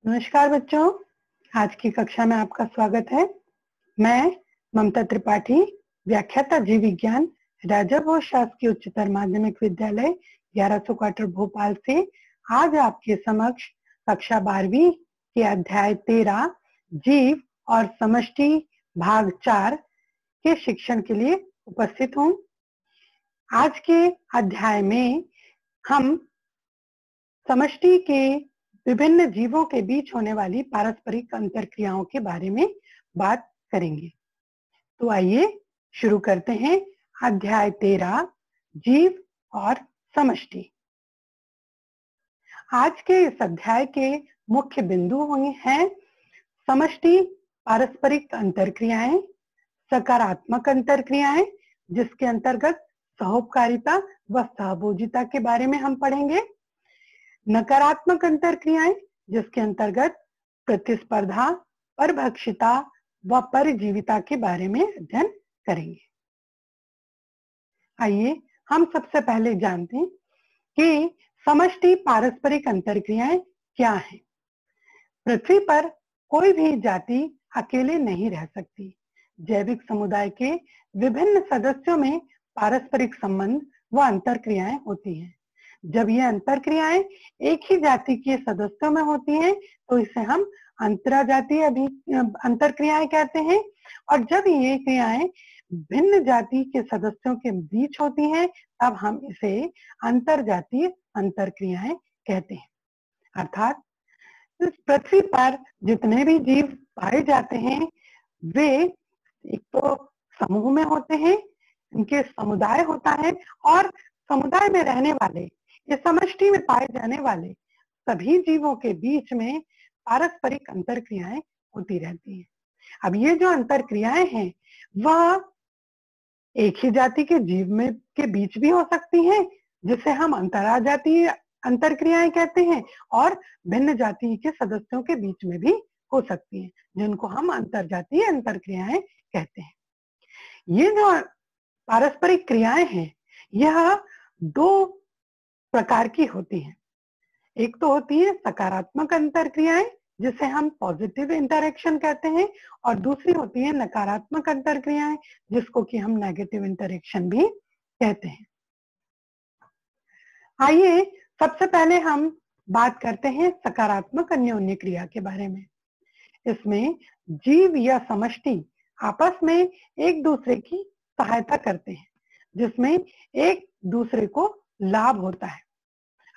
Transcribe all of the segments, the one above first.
नमस्कार बच्चों, आज की कक्षा में आपका स्वागत है। मैं ममता त्रिपाठी, व्याख्याता जीव विज्ञान, राजा भोज शासकीय उच्चतर माध्यमिक विद्यालय 1100 क्वार्टर भोपाल से आज आपके समक्ष कक्षा 12वीं के अध्याय 13 जीव और समष्टि भाग 4 के शिक्षण के लिए उपस्थित हूँ। आज के अध्याय में हम समष्टि के विभिन्न जीवों के बीच होने वाली पारस्परिक अंतरक्रियाओं के बारे में बात करेंगे। तो आइए शुरू करते हैं। अध्याय 13 जीव और समष्टि। आज के इस अध्याय के मुख्य बिंदु हैं समष्टि पारस्परिक अंतरक्रियाएं, सकारात्मक अंतरक्रियाएं जिसके अंतर्गत सहोपकारिता व सहभोजिता के बारे में हम पढ़ेंगे, नकारात्मक अंतरक्रियाएं जिसके अंतर्गत प्रतिस्पर्धा, परभक्षिता व परजीविता के बारे में अध्ययन करेंगे। आइए हम सबसे पहले जानते हैं कि समष्टि पारस्परिक अंतरक्रियाएं क्या हैं। पृथ्वी पर कोई भी जाति अकेले नहीं रह सकती। जैविक समुदाय के विभिन्न सदस्यों में पारस्परिक संबंध व अंतरक्रियाएं होती हैं। जब ये अंतरक्रियाएं एक ही जाति के सदस्यों में होती हैं तो इसे हम अंतराजातीय अंतरक्रियाएं कहते हैं, और जब ये क्रियाएं भिन्न जाति के सदस्यों के बीच होती हैं तब हम इसे अंतरजातीय अंतरक्रियाएं कहते हैं। अर्थात इस पृथ्वी पर जितने भी जीव पाए जाते हैं वे एक तो समूह में होते हैं, इनके समुदाय होता है, और समुदाय में रहने वाले, ये समष्टि में पाए जाने वाले सभी जीवों के बीच में पारस्परिक अंतरक्रियाएं होती रहती हैं। अब ये जो अंतरक्रियाएं हैं वह एक ही जाति के जीव में के बीच भी हो सकती हैं जिसे हम अंतराजातीय अंतरक्रियाएं कहते हैं, और भिन्न जाति के सदस्यों के बीच में भी हो सकती हैं जिनको हम अंतरजातीय अंतरक्रियाएं कहते हैं। ये जो पारस्परिक क्रियाएं हैं यह दो प्रकार की होती हैं। एक तो होती है सकारात्मक अंतरक्रियाएं जिसे हम पॉजिटिव इंटरेक्शन कहते हैं, और दूसरी होती है नकारात्मक अंतरक्रियाएं जिसको कि हम नेगेटिव इंटरेक्शन भी कहते हैं। आइए सबसे पहले हम बात करते हैं सकारात्मक अन्योन्य क्रिया के बारे में। इसमें जीव या समष्टि आपस में एक दूसरे की सहायता करते हैं जिसमें एक दूसरे को लाभ होता है।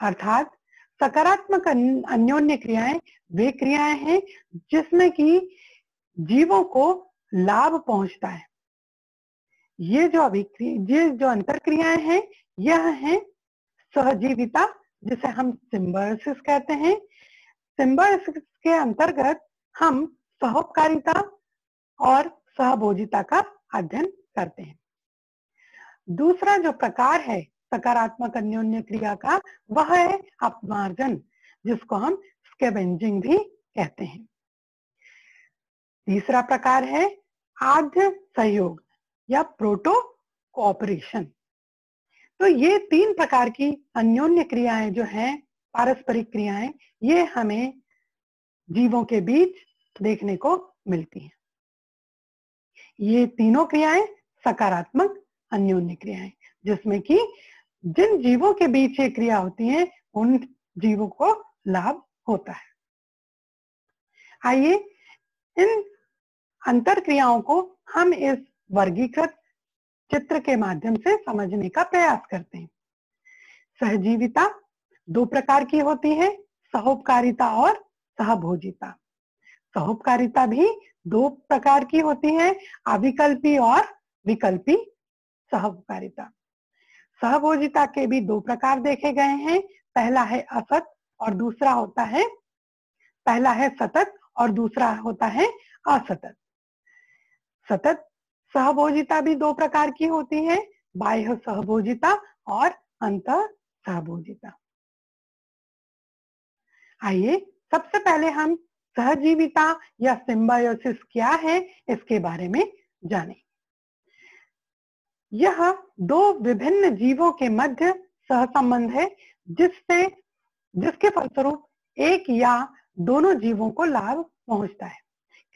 अर्थात सकारात्मक अन्योन्य क्रियाएं वे क्रियाएं हैं जिसमें कि जीवों को लाभ पहुंचता है। ये जो अंतरक्रियाएं हैं यह है सहजीविता जिसे हम सिम्बायोसिस कहते हैं। सिम्बायोसिस के अंतर्गत हम सहोपकारिता और सहभोजिता का अध्ययन करते हैं। दूसरा जो प्रकार है सकारात्मक अन्योन्य क्रिया का वह है अपमार्जन जिसको हम स्कैवेंजिंग भी कहते हैं। तीसरा प्रकार है आद्य सहयोग या प्रोटो कोऑपरेशन। तो ये तीन प्रकार की अन्योन्य क्रियाएं जो हैं पारस्परिक क्रियाएं, ये हमें जीवों के बीच देखने को मिलती हैं। ये तीनों क्रियाएं सकारात्मक अन्योन्य क्रियाएं जिसमें कि जिन जीवों के बीच ये क्रिया होती है उन जीवों को लाभ होता है। आइए इन अंतर क्रियाओं को हम इस वर्गीकृत चित्र के माध्यम से समझने का प्रयास करते हैं। सहजीविता दो प्रकार की होती है, सहोपकारिता और सहभोजिता। सहोपकारिता भी दो प्रकार की होती है, अविकल्पी और विकल्पी सहोपकारिता। सहभोजिता के भी दो प्रकार देखे गए हैं, पहला है असत और दूसरा होता है, पहला है सतत और दूसरा होता है असतत। सतत सहभोजिता भी दो प्रकार की होती है, बाह्य सहभोजिता और अंतः सहभोजिता। आइए सबसे पहले हम सहजीविता या सिम्बायोसिस क्या है इसके बारे में जानें। यह दो विभिन्न जीवों के मध्य सहसंबंध है जिसके फलस्वरूप एक या दोनों जीवों को लाभ पहुंचता है,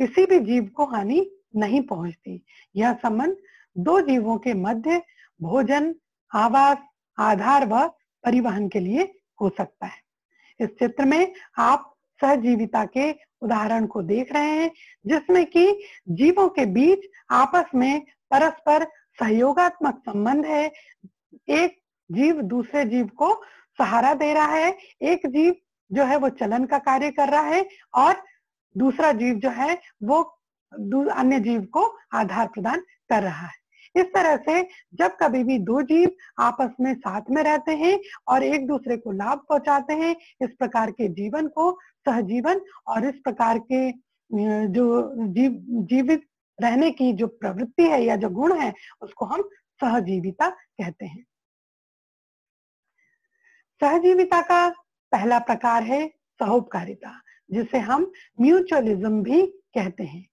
किसी भी जीव को हानि नहीं पहुंचती। यह संबंध दो जीवों के मध्य भोजन, आवास, आधार व परिवहन के लिए हो सकता है। इस चित्र में आप सहजीविता के उदाहरण को देख रहे हैं, जिसमें कि जीवों के बीच आपस में परस्पर सहयोगात्मक संबंध है। एक जीव दूसरे जीव को सहारा दे रहा है, एक जीव जो है वो चलन का कार्य कर रहा है और दूसरा जीव जो है वो अन्य जीव को आधार प्रदान कर रहा है। इस तरह से जब कभी भी दो जीव आपस में साथ में रहते हैं और एक दूसरे को लाभ पहुंचाते हैं, इस प्रकार के जीवन को सहजीवन और इस प्रकार के जो जीवित रहने की जो प्रवृत्ति है या जो गुण है उसको हम सहजीविता कहते हैं। सहजीविता का पहला प्रकार है सहोपकारिता, जिसे हम म्यूचुअलिज्म भी कहते हैं।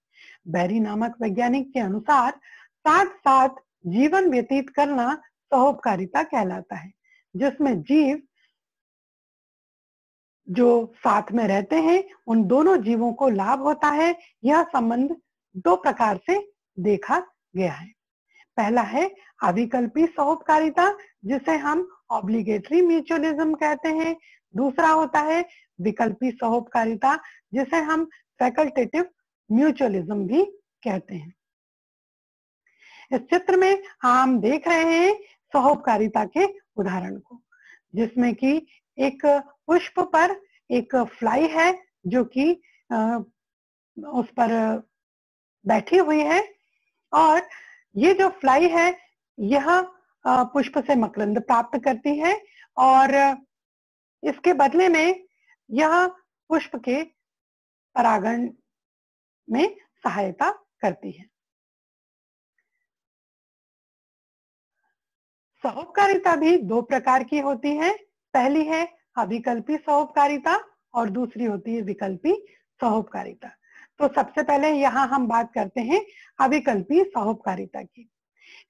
बेरी नामक वैज्ञानिक के अनुसार साथ साथ जीवन व्यतीत करना सहोपकारिता कहलाता है, जिसमें जीव जो साथ में रहते हैं उन दोनों जीवों को लाभ होता है। यह संबंध दो प्रकार से देखा गया है। पहला है अविकल्पी सहोपकारिता, जिसे हम ऑब्लिगेटरी म्यूचुअलिज्म कहते हैं। दूसरा होता है विकल्पी सहोपकारिता, जिसे हम फैकल्टेटिव म्यूचुअलिज्म भी कहते हैं। इस चित्र में हम देख रहे हैं सहोपकारिता के उदाहरण को, जिसमें कि एक पुष्प पर एक फ्लाई है जो कि उस पर बैठी हुई है और ये जो फ्लाई है यह पुष्प से मकरंद प्राप्त करती है और इसके बदले में यह पुष्प के परागण में सहायता करती है। सहोपकारिता भी दो प्रकार की होती है। पहली है अविकल्पी सहोपकारिता और दूसरी होती है विकल्पी सहोपकारिता। तो सबसे पहले यहाँ हम बात करते हैं अविकल्पी सहोपकारिता की।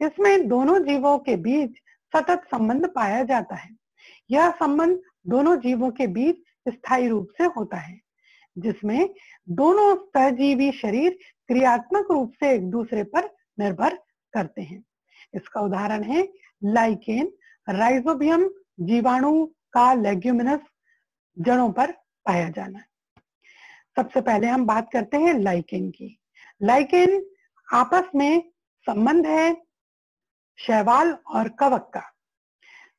इसमें दोनों जीवों के बीच सतत संबंध पाया जाता है। यह संबंध दोनों जीवों के बीच स्थायी रूप से होता है, जिसमें दोनों सहजीवी शरीर क्रियात्मक रूप से एक दूसरे पर निर्भर करते हैं। इसका उदाहरण है लाइकेन, राइजोबियम जीवाणु का लेग्यूमिनस जड़ों पर पाया जाना। सबसे पहले हम बात करते हैं लाइकेन की। लाइकेन आपस में संबंध है शैवाल और कवक का।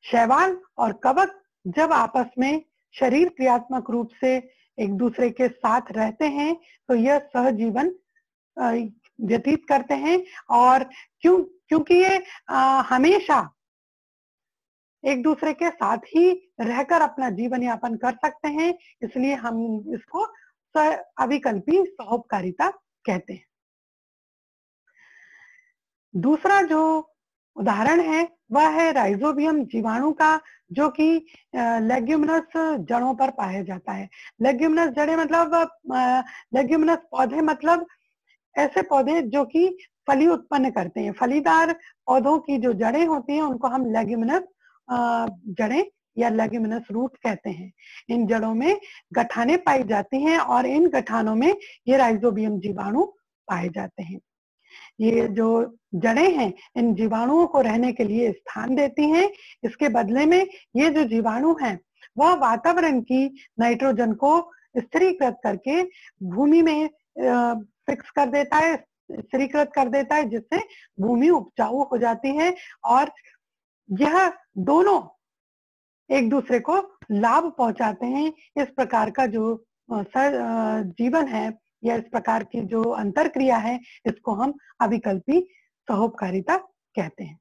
शैवाल और कवक जब आपस में शरीर क्रियात्मक रूप से एक दूसरे के साथ रहते हैं तो यह सहजीवन व्यतीत करते हैं और क्योंकि ये हमेशा एक दूसरे के साथ ही रहकर अपना जीवन यापन कर सकते हैं, इसलिए हम इसको अविकल्पी सहोपकारिता कहते हैं। दूसरा जो उदाहरण है वह है राइजोबियम जीवाणु का, जो कि लेग्यूमिनस जड़ों पर पाया जाता है। लेग्यूमिनस जड़ें मतलब लेग्यूमिनस पौधे मतलब ऐसे पौधे जो कि फली उत्पन्न करते हैं। फलीदार पौधों की जो जड़ें होती हैं उनको हम लेग्यूमिनस जड़ें या लेग्यूमिनस रूट कहते हैं। इन जड़ों में गठाने पाई जाती हैं और इन गठानों में ये राइजोबियम जीवाणु पाए जाते हैं। ये जो जड़ें हैं इन जीवाणुओं को रहने के लिए स्थान देती हैं। इसके बदले में ये जो जीवाणु हैं वह वातावरण की नाइट्रोजन को स्थिरीकृत करके भूमि में फिक्स कर देता है, स्थिरीकृत कर देता है, जिससे भूमि उपजाऊ हो जाती है और यह दोनों एक दूसरे को लाभ पहुंचाते हैं। इस प्रकार का जो जीवन है या इस प्रकार की जो अंतरक्रिया है इसको हम अविकल्पी सहोपकारिता कहते हैं।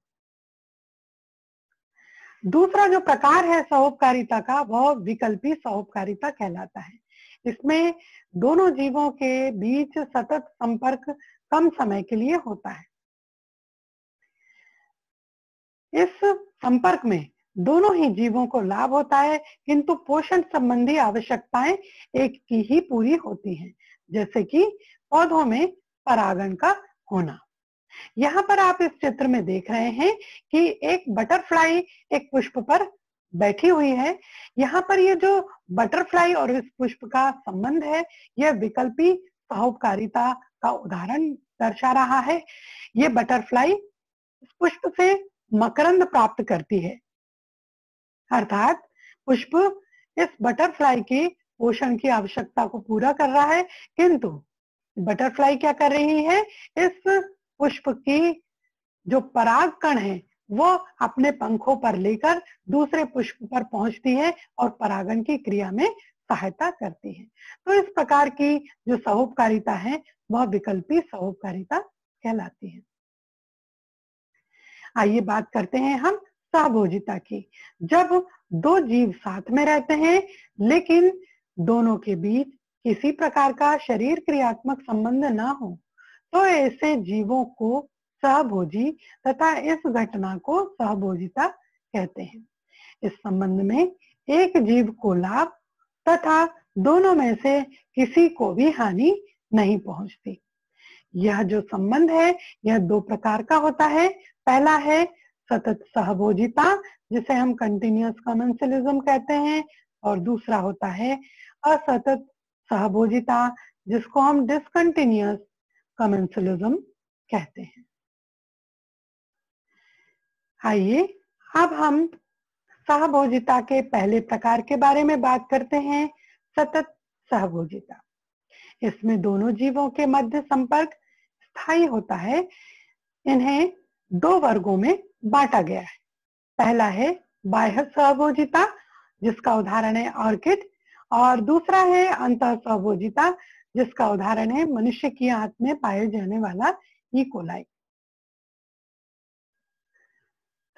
दूसरा जो प्रकार है सहोपकारिता का वह विकल्पी सहोपकारिता कहलाता है। इसमें दोनों जीवों के बीच सतत संपर्क कम समय के लिए होता है। इस संपर्क में दोनों ही जीवों को लाभ होता है, किंतु पोषण संबंधी आवश्यकताएं एक की ही पूरी होती हैं, जैसे कि पौधों में परागण का होना। यहाँ पर आप इस चित्र में देख रहे हैं कि एक बटरफ्लाई एक पुष्प पर बैठी हुई है। यहाँ पर ये जो बटरफ्लाई और इस पुष्प का संबंध है, यह विकल्पी सहोपकारिता का उदाहरण दर्शा रहा है। ये बटरफ्लाई इस पुष्प से मकरंद प्राप्त करती है, अर्थात पुष्प इस बटरफ्लाई के पोषण की आवश्यकता को पूरा कर रहा है, किंतु बटरफ्लाई क्या कर रही है, इस पुष्प की जो पराग कण है वो अपने पंखों पर लेकर दूसरे पुष्प पर पहुंचती है और परागण की क्रिया में सहायता करती है। तो इस प्रकार की जो सहोपकारिता है वह विकल्पी सहोपकारिता कहलाती है। आइए बात करते हैं हम सहभोजिता की। जब दो जीव साथ में रहते हैं लेकिन दोनों के बीच किसी प्रकार का शरीर क्रियात्मक संबंध ना हो, तो ऐसे जीवों को सहभोजी तथा इस घटना को सहभोजिता कहते हैं। इस संबंध में एक जीव को लाभ तथा दोनों में से किसी को भी हानि नहीं पहुंचती। यह जो संबंध है यह दो प्रकार का होता है। पहला है सतत सहभोजिता, जिसे हम कंटिन्यूअस कमेंसलिज्म कहते हैं, और दूसरा होता है असतत सहभोजिता, जिसको हम डिसकंटिन्यूअस कमेंसलिज्म कहते हैं। आइए अब हम सहभोजिता के पहले प्रकार के बारे में बात करते हैं, सतत सहभोजिता। इसमें दोनों जीवों के मध्य संपर्क स्थायी होता है। इन्हें दो वर्गों में बांटा गया है। पहला है बाह्य सहभोजिता, जिसका उदाहरण है ऑर्किड, और दूसरा है अंतः सहभोजिता, जिसका उदाहरण है मनुष्य की आंत में पाए जाने वाला ई कोलाई।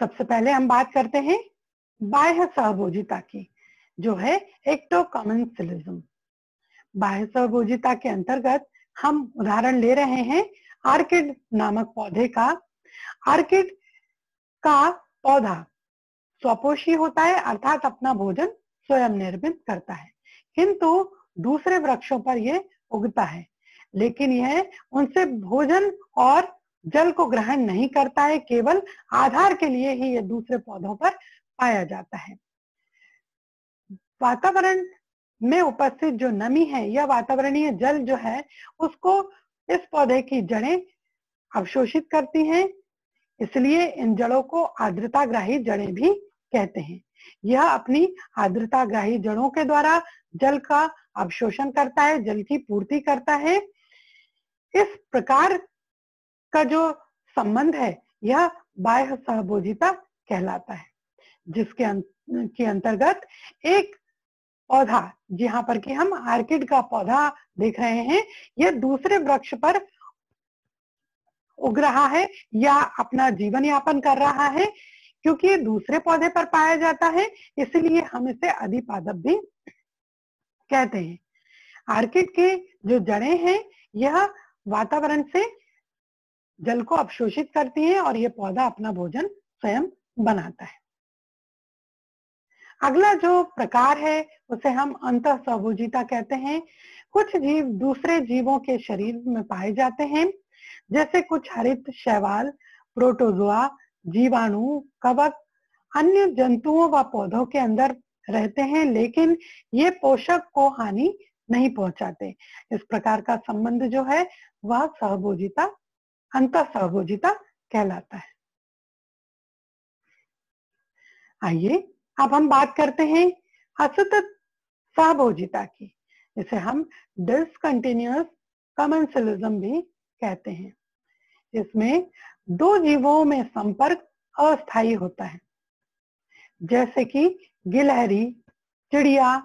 सबसे पहले हम बात करते हैं बाह्य सहभोजिता की, जो है एक्टोकमेंसलिज्म। बाह्य सहभोजिता के अंतर्गत हम उदाहरण ले रहे हैं ऑर्किड नामक पौधे का। ऑर्किड का पौधा स्वपोषी होता है, अर्थात अपना भोजन स्वयं निर्मित करता है, किंतु दूसरे वृक्षों पर यह उगता है, लेकिन यह उनसे भोजन और जल को ग्रहण नहीं करता है, केवल आधार के लिए ही यह दूसरे पौधों पर पाया जाता है। वातावरण में उपस्थित जो नमी है या वातावरणीय जल जो है उसको इस पौधे की जड़ें अवशोषित करती हैं, इसलिए इन जड़ों को आर्द्रताग्राही जड़ें भी कहते हैं। यह अपनी आर्द्रताग्राही जड़ों के द्वारा जल का अवशोषण करता है, जल की पूर्ति करता है। इस प्रकार का जो संबंध है यह बाह्य सहभोजिता कहलाता है, जिसके अंतर्गत एक पौधा, जहां पर कि हम ऑर्किड का पौधा देख रहे हैं, यह दूसरे वृक्ष पर उग रहा है या अपना जीवन यापन कर रहा है। क्योंकि ये दूसरे पौधे पर पाया जाता है, इसलिए हम इसे अधिपादप भी कहते हैं। ऑर्किड के जो जड़ें हैं यह वातावरण से जल को अवशोषित करती हैं और यह पौधा अपना भोजन स्वयं बनाता है। अगला जो प्रकार है उसे हम अंतः सहभोजिता कहते हैं। कुछ जीव दूसरे जीवों के शरीर में पाए जाते हैं, जैसे कुछ हरित शैवाल, प्रोटोजोआ, जीवाणु, कवक अन्य जंतुओं व पौधों के अंदर रहते हैं, लेकिन ये पोषक को हानि नहीं पहुंचाते। इस प्रकार का संबंध जो है वह सहभोजिता, अंतः सहभोजिता कहलाता है। आइए अब हम बात करते हैं असतत सहभोजिता की, इसे हम डिसकंटिन्यूअस कमेंसलिज्म भी कहते हैं। इसमें दो जीवों में संपर्क अस्थायी होता है, जैसे कि गिलहरी, चिड़िया,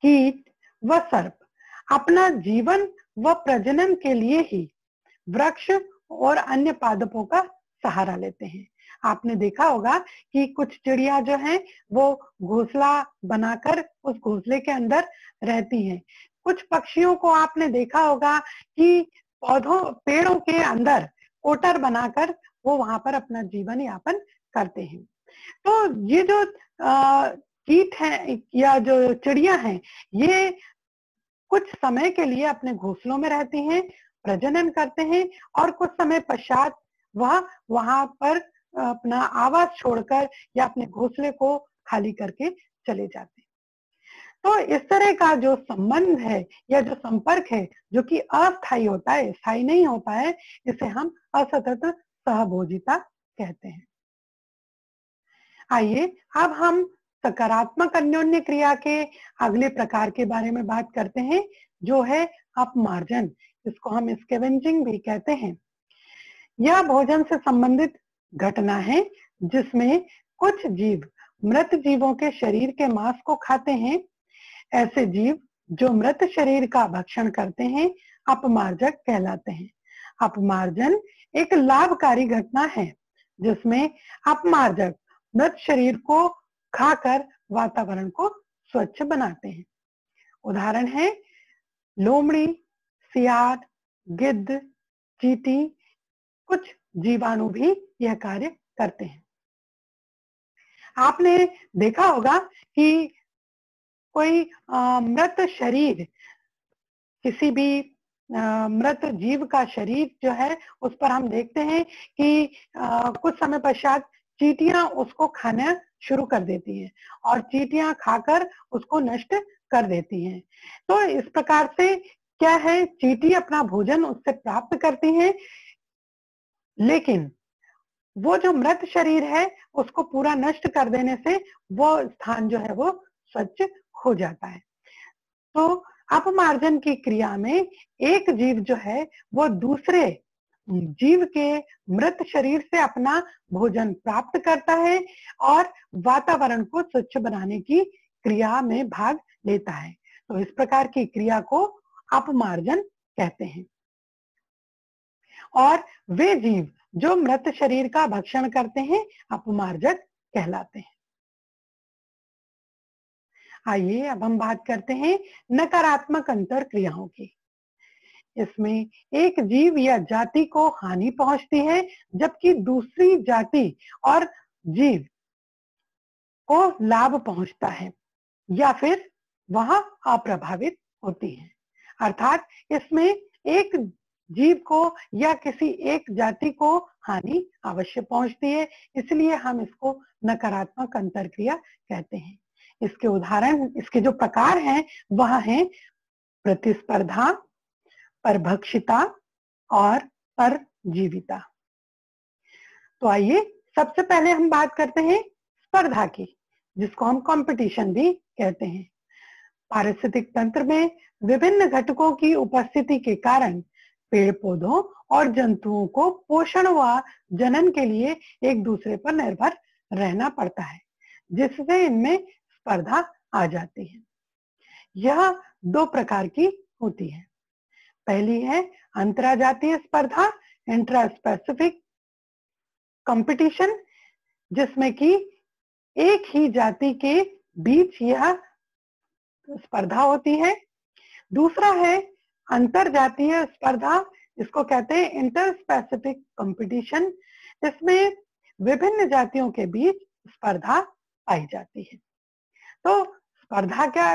कीट व सर्प अपना जीवन व प्रजनन के लिए ही वृक्ष और अन्य पादपों का सहारा लेते हैं। आपने देखा होगा कि कुछ चिड़िया जो हैं वो घोंसला बनाकर उस घोंसले के अंदर रहती हैं। कुछ पक्षियों को आपने देखा होगा कि पेड़ों के अंदर कोटर बनाकर वो वहां पर अपना जीवन यापन करते हैं। तो ये जो कीट है या जो चिड़िया हैं, ये कुछ समय के लिए अपने घोंसलों में रहती हैं, प्रजनन करते हैं और कुछ समय पश्चात वह वहां पर अपना आवास छोड़कर या अपने घोंसले को खाली करके चले जाते हैं। तो इस तरह का जो संबंध है या जो संपर्क है जो कि अस्थायी होता है, स्थायी नहीं होता है, इसे हम असतत सहभोजिता कहते हैं। आइए अब हम सकारात्मक अन्योन्य क्रिया के अगले प्रकार के बारे में बात करते हैं, जो है अपमार्जन, जिसको हम स्कैवेंजिंग भी कहते हैं। यह भोजन से संबंधित घटना है जिसमें कुछ जीव मृत जीवों के शरीर के मांस को खाते हैं। ऐसे जीव जो मृत शरीर का भक्षण करते हैं अपमार्जक कहलाते हैं। अपमार्जन एक लाभकारी घटना है जिसमें अपमार्जक मृत शरीर को खाकर वातावरण को स्वच्छ बनाते हैं। उदाहरण है लोमड़ी, सियार, गिद्ध, चींटी, कुछ जीवाणु भी यह कार्य करते हैं। आपने देखा होगा कि कोई मृत शरीर, किसी भी मृत जीव का शरीर जो है उस पर हम देखते हैं कि कुछ समय पश्चात चींटियां उसको खाना शुरू कर देती हैं और चींटियां खाकर उसको नष्ट कर देती हैं। तो इस प्रकार से क्या है, चींटी अपना भोजन उससे प्राप्त करती हैं, लेकिन वो जो मृत शरीर है उसको पूरा नष्ट कर देने से वो स्थान जो है वो स्वच्छ हो जाता है। तो अपमार्जन की क्रिया में एक जीव जो है वो दूसरे जीव के मृत शरीर से अपना भोजन प्राप्त करता है और वातावरण को स्वच्छ बनाने की क्रिया में भाग लेता है। तो इस प्रकार की क्रिया को अपमार्जन कहते हैं। और वे जीव जो मृत शरीर का भक्षण करते हैं अपमार्जक कहलाते हैं। आइए अब हम बात करते हैं नकारात्मक अंतर क्रियाओं की। इसमें एक जीव या जाति को हानि पहुंचती है जबकि दूसरी जाति और जीव को लाभ पहुंचता है या फिर वह अप्रभावित होती है। अर्थात इसमें एक जीव को या किसी एक जाति को हानि अवश्य पहुंचती है, इसलिए हम इसको नकारात्मक अंतर क्रिया कहते हैं। इसके उदाहरण, इसके जो प्रकार हैं वह है प्रतिस्पर्धा, परभक्षिता और परजीविता। तो आइए सबसे पहले हम बात करते हैं स्पर्धा की, जिसको हम कंपटीशन भी कहते हैं। पारिस्थितिक तंत्र में विभिन्न घटकों की उपस्थिति के कारण पेड़ पौधों और जंतुओं को पोषण व जनन के लिए एक दूसरे पर निर्भर रहना पड़ता है, जिससे इनमें स्पर्धा आ जाती है। यह दो प्रकार की होती है। पहली है अंतरजातीय स्पर्धा, इंट्रा स्पेसिफिक कंपटीशन, जिसमें कि एक ही जाति के बीच यह स्पर्धा होती है। दूसरा है अंतरजातीय स्पर्धा, इसको कहते हैं इंटर स्पेसिफिक कंपटीशन। इसमें विभिन्न जातियों के बीच स्पर्धा पाई जाती है। तो स्पर्धा क्या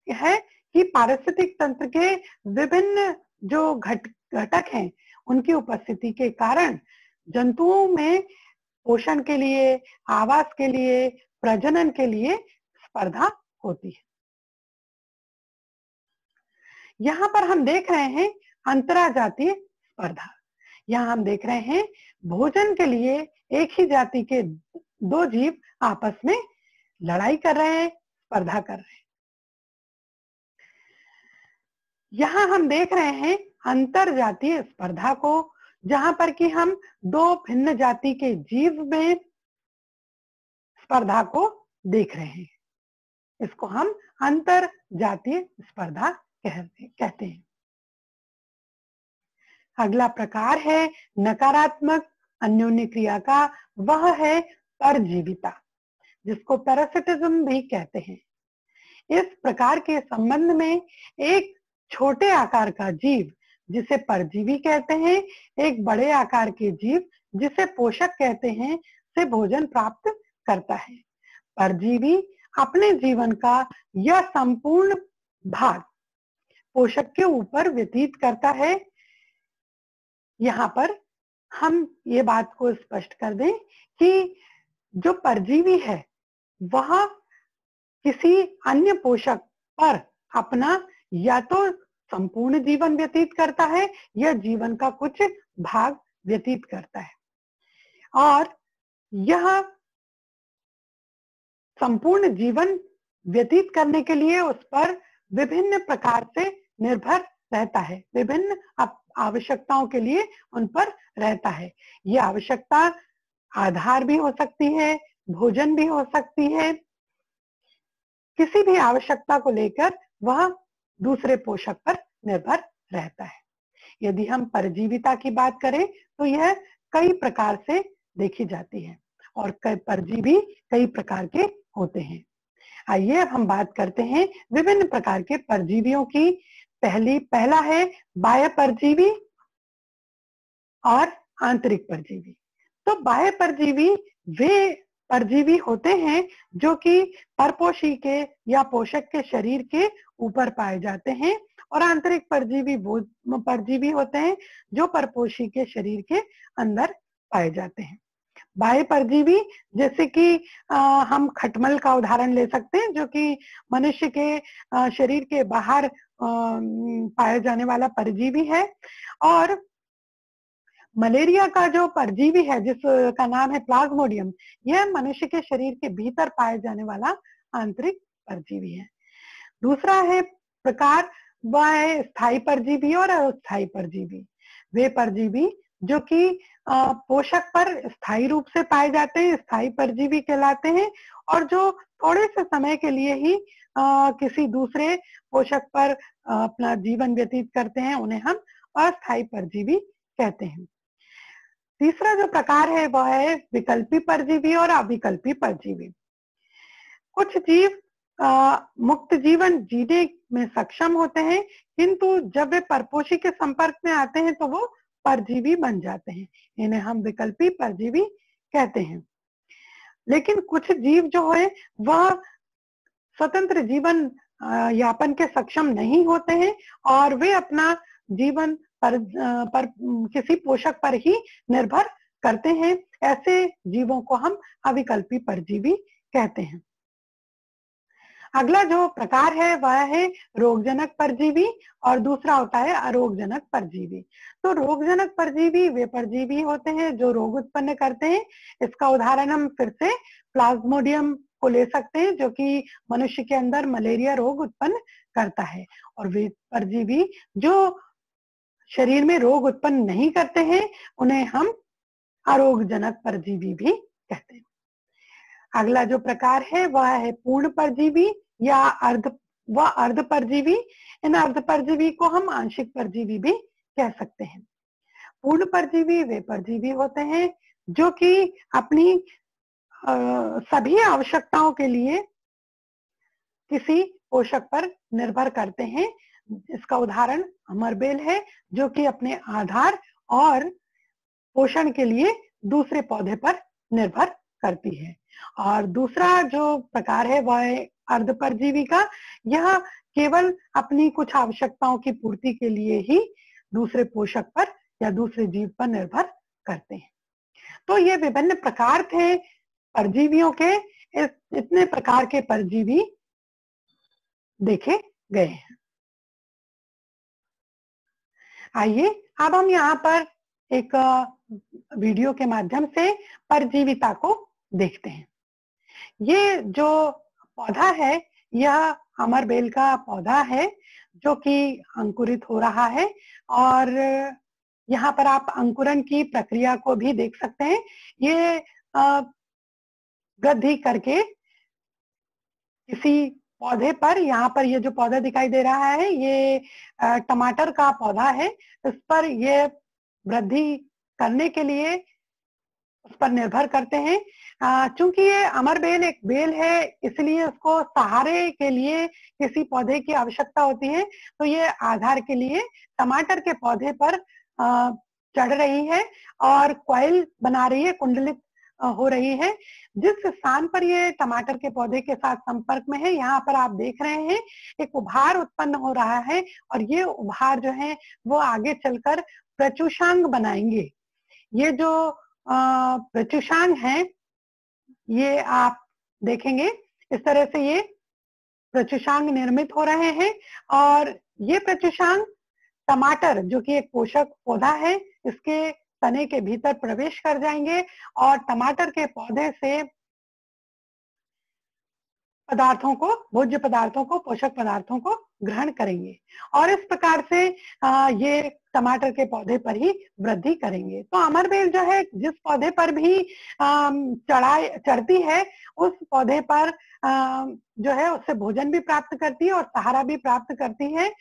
है कि पारिस्थितिक तंत्र के विभिन्न जो घटक हैं उनकी उपस्थिति के कारण जंतुओं में पोषण के लिए, आवास के लिए, प्रजनन के लिए स्पर्धा होती है। यहाँ पर हम देख रहे हैं अंतरजातीय स्पर्धा। यहाँ हम देख रहे हैं भोजन के लिए एक ही जाति के दो जीव आपस में लड़ाई कर रहे हैं, स्पर्धा कर रहे हैं। यहाँ हम देख रहे हैं अंतरजातीय स्पर्धा को, जहां पर कि हम दो भिन्न जाति के जीव में स्पर्धा को देख रहे हैं। इसको हम अंतरजातीय स्पर्धा कहते हैं। अगला प्रकार है नकारात्मक अन्योन्य क्रिया का, वह है परजीविता, जिसको पैरासिटिज्म भी कहते हैं। इस प्रकार के संबंध में एक छोटे आकार का जीव जिसे परजीवी कहते हैं, एक बड़े आकार के जीव जिसे पोषक कहते हैं, से भोजन प्राप्त करता है। परजीवी अपने जीवन का यह संपूर्ण भाग पोषक के ऊपर व्यतीत करता है। यहाँ पर हम ये बात को स्पष्ट कर दें कि जो परजीवी है वह किसी अन्य पोषक पर अपना या तो संपूर्ण जीवन व्यतीत करता है या जीवन का कुछ भाग व्यतीत करता है, और यह संपूर्ण जीवन व्यतीत करने के लिए उस पर विभिन्न प्रकार से निर्भर रहता है, विभिन्न आवश्यकताओं के लिए उन पर रहता है। ये आवश्यकता आधार भी हो सकती है, भोजन भी हो सकती है, किसी भी आवश्यकता को लेकर वह दूसरे पोषक पर निर्भर रहता है। यदि हम परजीविता की बात करें तो यह कई प्रकार से देखी जाती है और परजीवी कई प्रकार के होते हैं। आइए अब हम बात करते हैं विभिन्न प्रकार के परजीवियों की। पहला है बाह्य परजीवी और आंतरिक परजीवी। तो बाह्य परजीवी वे परजीवी होते हैं जो कि परपोषी के या पोषक के शरीर के ऊपर पाए जाते हैं, और आंतरिक परजीवी वो परजीवी होते हैं जो परपोषी के शरीर के अंदर पाए जाते हैं। बाह्य परजीवी जैसे कि हम खटमल का उदाहरण ले सकते हैं, जो कि मनुष्य के शरीर के बाहर पाया जाने वाला परजीवी है। और मलेरिया का जो परजीवी है जिसका नाम है प्लाज्मोडियम, यह मनुष्य के शरीर के भीतर पाए जाने वाला आंतरिक परजीवी है। दूसरा है प्रकार वह है स्थायी परजीवी और अस्थायी परजीवी। वे परजीवी जो कि पोषक पर स्थायी रूप से पाए जाते हैं स्थायी परजीवी कहलाते हैं, और जो थोड़े से समय के लिए ही किसी दूसरे पोषक पर अपना जीवन व्यतीत करते हैं, उन्हें हम अस्थायी परजीवी कहते हैं। तीसरा जो प्रकार है वह है विकल्पी परजीवी और अविकल्पी परजीवी। कुछ जीव मुक्त जीवन जीने में सक्षम होते हैं, किंतु जब वे परपोषी के संपर्क में आते हैं तो वो परजीवी बन जाते हैं, इन्हें हम विकल्पी परजीवी कहते हैं। लेकिन कुछ जीव जो है वह स्वतंत्र जीवन यापन के सक्षम नहीं होते हैं और वे अपना जीवन पर किसी पोषक पर ही निर्भर करते हैं। ऐसे जीवों को हम अविकल्पी परजीवी कहते हैं। अगला जो प्रकार है वह है रोगजनक परजीवी और दूसरा होता है अरोगजनक परजीवी। तो रोगजनक परजीवी वे परजीवी होते हैं जो रोग उत्पन्न करते हैं। इसका उदाहरण हम फिर से प्लाज्मोडियम को ले सकते हैं जो कि मनुष्य के अंदर मलेरिया रोग उत्पन्न करता है। और वे परजीवी जो शरीर में रोग उत्पन्न नहीं करते हैं उन्हें हम अरोगजनक परजीवी भी कहते हैं। अगला जो प्रकार है वह है पूर्ण परजीवी या अर्ध परजीवी। इन अर्ध परजीवी को हम आंशिक परजीवी भी कह सकते हैं। पूर्ण परजीवी वे परजीवी होते हैं जो कि अपनी सभी आवश्यकताओं के लिए किसी पोषक पर निर्भर करते हैं। इसका उदाहरण अमरबेल है जो कि अपने आधार और पोषण के लिए दूसरे पौधे पर निर्भर करती है। और दूसरा जो प्रकार है वह है अर्ध परजीवी का। यह केवल अपनी कुछ आवश्यकताओं की पूर्ति के लिए ही दूसरे पोषक पर या दूसरे जीव पर निर्भर करते हैं। तो ये विभिन्न प्रकार थे परजीवियों के। इतने प्रकार के परजीवी देखे गए हैं। आइए अब हम यहाँ पर एक वीडियो के माध्यम से परजीविता को देखते हैं। ये जो पौधा है यह अमरबेल का पौधा है जो कि अंकुरित हो रहा है, और यहाँ पर आप अंकुरन की प्रक्रिया को भी देख सकते हैं। ये वृद्धि करके किसी पौधे पर, यहाँ पर ये जो पौधा दिखाई दे रहा है ये टमाटर का पौधा है। इस पर ये वृद्धि करने के लिए उस पर निर्भर करते हैं। चूंकि ये अमरबेल एक बेल है इसलिए उसको सहारे के लिए किसी पौधे की आवश्यकता होती है। तो ये आधार के लिए टमाटर के पौधे पर चढ़ रही है और कॉइल बना रही है, कुंडलित हो रही है। जिस स्थान पर ये टमाटर के पौधे के साथ संपर्क में है यहाँ पर आप देख रहे हैं एक उभार उत्पन्न हो रहा है, और ये उभार जो है वो आगे चलकर प्रचुषांग बनाएंगे। ये जो प्रचुषांग है ये आप देखेंगे। इस तरह से ये प्रत्युषांग निर्मित हो रहे हैं और ये प्रत्युषांग टमाटर जो कि एक पोषक पौधा है, इसके तने के भीतर प्रवेश कर जाएंगे और टमाटर के पौधे से पदार्थों को, भोज्य पदार्थों को, पोषक पदार्थों को ग्रहण करेंगे और इस प्रकार से ये टमाटर के पौधे पर ही वृद्धि करेंगे। तो अमरबेल जो है जिस पौधे पर भी चढ़ती है उस पौधे पर जो है उससे भोजन भी प्राप्त करती है और सहारा भी प्राप्त करती है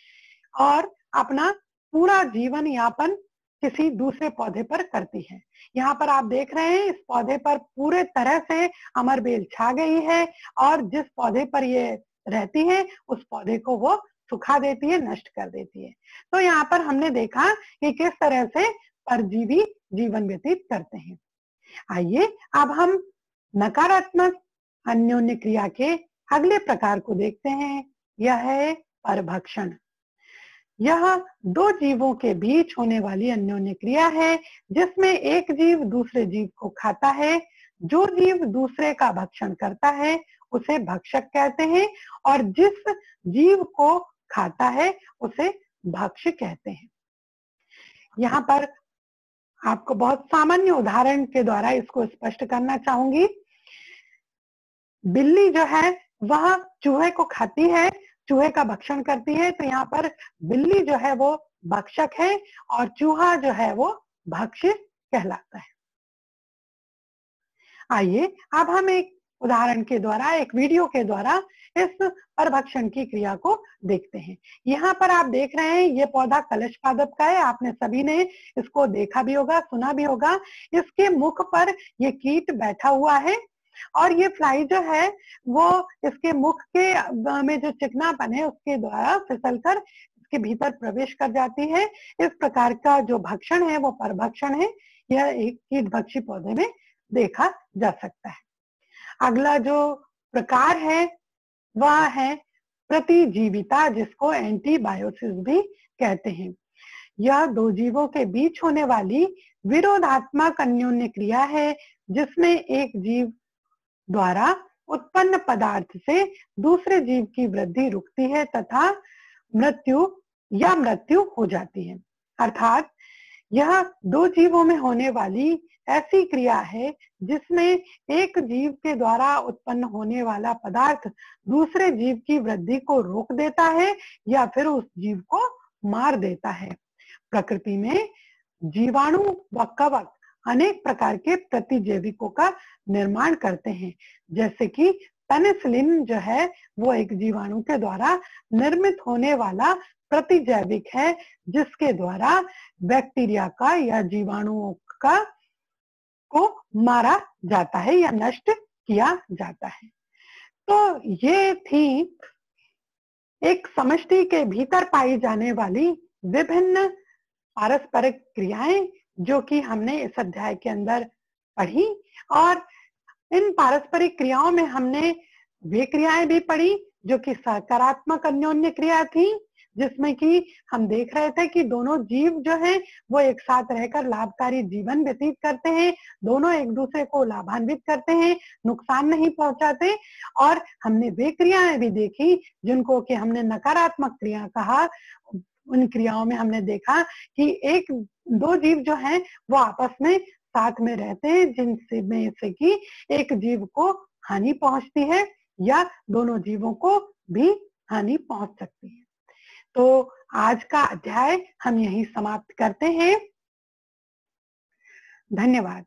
और अपना पूरा जीवन यापन किसी दूसरे पौधे पर करती है। यहाँ पर आप देख रहे हैं इस पौधे पर पूरे तरह से अमरबेल छा गई है और जिस पौधे पर ये रहती है उस पौधे को वो सुखा देती है, नष्ट कर देती है। तो यहाँ पर हमने देखा कि किस तरह से परजीवी जीवन व्यतीत करते हैं। आइए अब हम नकारात्मक अन्योन्य क्रिया के अगले प्रकार को देखते हैं। यह है परभक्षण। यह दो जीवों के बीच होने वाली अन्योन्य क्रिया है जिसमें एक जीव दूसरे जीव को खाता है। जो जीव दूसरे का भक्षण करता है उसे भक्षक कहते हैं और जिस जीव को खाता है उसे भक्ष्य कहते हैं। यहाँ पर आपको बहुत सामान्य उदाहरण के द्वारा इसको स्पष्ट करना चाहूंगी। बिल्ली जो है वह चूहे को खाती है, चूहे का भक्षण करती है, तो यहाँ पर बिल्ली जो है वो भक्षक है और चूहा जो है वो भक्ष्य कहलाता है। आइए अब हम एक उदाहरण के द्वारा, एक वीडियो के द्वारा इस परभक्षण की क्रिया को देखते हैं। यहाँ पर आप देख रहे हैं ये पौधा कलश पादप का है। आपने सभी ने इसको देखा भी होगा, सुना भी होगा। इसके मुख पर ये कीट बैठा हुआ है और ये फ्लाई जो है वो इसके मुख के में जो चिकनापन है उसके द्वारा फिसलकर इसके भीतर प्रवेश कर जाती है। इस प्रकार का जो भक्षण है वो परभक्षण है। यह एक कीटभक्षी पौधे में देखा जा सकता है। अगला जो प्रकार है वह है प्रतिजीविता, जिसको एंटीबायोसिस भी कहते हैं। यह दो जीवों के बीच होने वाली विरोधात्मक अन्योन्य क्रिया है जिसमें एक जीव द्वारा उत्पन्न पदार्थ से दूसरे जीव की वृद्धि रुकती है तथा मृत्यु हो जाती है। अर्थात यह दो जीवों में होने वाली ऐसी क्रिया है जिसमें एक जीव के द्वारा उत्पन्न होने वाला पदार्थ दूसरे जीव की वृद्धि को रोक देता है या फिर उस जीव को मार देता है। प्रकृति में जीवाणु व कवक अनेक प्रकार के प्रतिजैविकों का निर्माण करते हैं, जैसे कि पेनिसिलिन जो है वो एक जीवाणु के द्वारा निर्मित होने वाला प्रतिजैविक है जिसके द्वारा बैक्टीरिया का या जीवाणुओं का को मारा जाता है या नष्ट किया जाता है। तो ये थी एक समष्टि के भीतर पाई जाने वाली विभिन्न पारस्परिक क्रियाएं जो कि हमने इस अध्याय के अंदर पढ़ी और इन पारस्परिक क्रियाओं में हमने वे क्रियाएं भी पढ़ी जो कि सकारात्मक अन्योन्य क्रिया थी, जिसमें कि हम देख रहे थे कि दोनों जीव जो हैं वो एक साथ रहकर लाभकारी जीवन व्यतीत करते हैं, दोनों एक दूसरे को लाभान्वित करते हैं, नुकसान नहीं पहुंचाते। और हमने वे क्रियाएं भी देखी जिनको कि हमने नकारात्मक क्रिया कहा। उन क्रियाओं में हमने देखा कि एक दो जीव जो हैं वो आपस में साथ में रहते हैं जिनसे में से कि एक जीव को हानि पहुंचती है या दोनों जीवों को भी हानि पहुंच सकती है। तो आज का अध्याय हम यहीं समाप्त करते हैं। धन्यवाद।